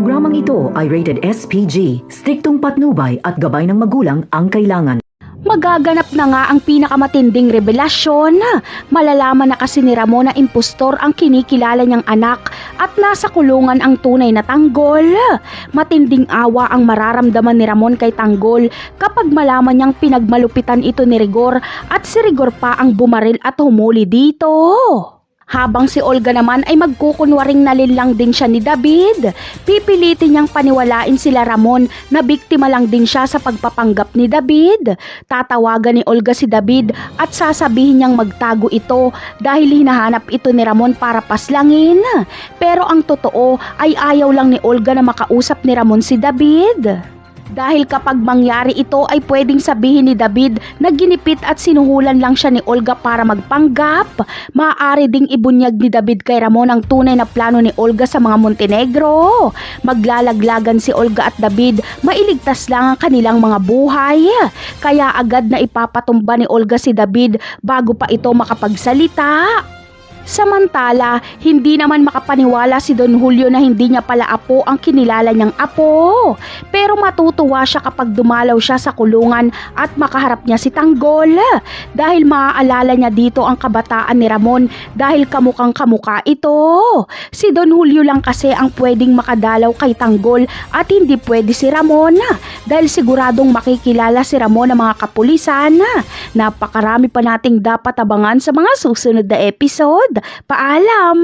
Programang ito ay rated SPG, striktong patnubay at gabay ng magulang ang kailangan. Magaganap na nga ang pinakamatinding revelasyon. Malalaman na kasi ni Ramon na impostor ang kinikilala niyang anak at nasa kulungan ang tunay na tanggol. Matinding awa ang mararamdaman ni Ramon kay Tanggol kapag malaman niyang pinagmalupitan ito ni Rigor at si Rigor pa ang bumaril at humuli dito. Habang si Olga naman ay magkukunwaring nalinlang din siya ni David, pipilitin niyang paniwalain sila Ramon na biktima lang din siya sa pagpapanggap ni David. Tatawagan ni Olga si David at sasabihin niyang magtago ito dahil hinahanap ito ni Ramon para paslangin. Pero ang totoo ay ayaw lang ni Olga na makausap ni Ramon si David. Dahil kapag mangyari ito ay pwedeng sabihin ni David na ginipit at sinuhulan lang siya ni Olga para magpanggap. Maaari ding ibunyag ni David kay Ramon ang tunay na plano ni Olga sa mga Montenegro. Maglalaglagan si Olga at David, mailigtas lang ang kanilang mga buhay. Kaya agad na ipapatumba ni Olga si David bago pa ito makapagsalita. Samantala, hindi naman makapaniwala si Don Julio na hindi niya pala apo ang kinilala niyang apo. Pero matutuwa siya kapag dumalaw siya sa kulungan at makaharap niya si Tanggol. Dahil maaalala niya dito ang kabataan ni Ramon dahil kamukhang kamuka ito. Si Don Julio lang kasi ang pwedeng makadalaw kay Tanggol at hindi pwede si Ramon. Dahil siguradong makikilala si Ramon ng mga kapulisan. Napakarami pa nating dapat abangan sa mga susunod na episode. Paalam!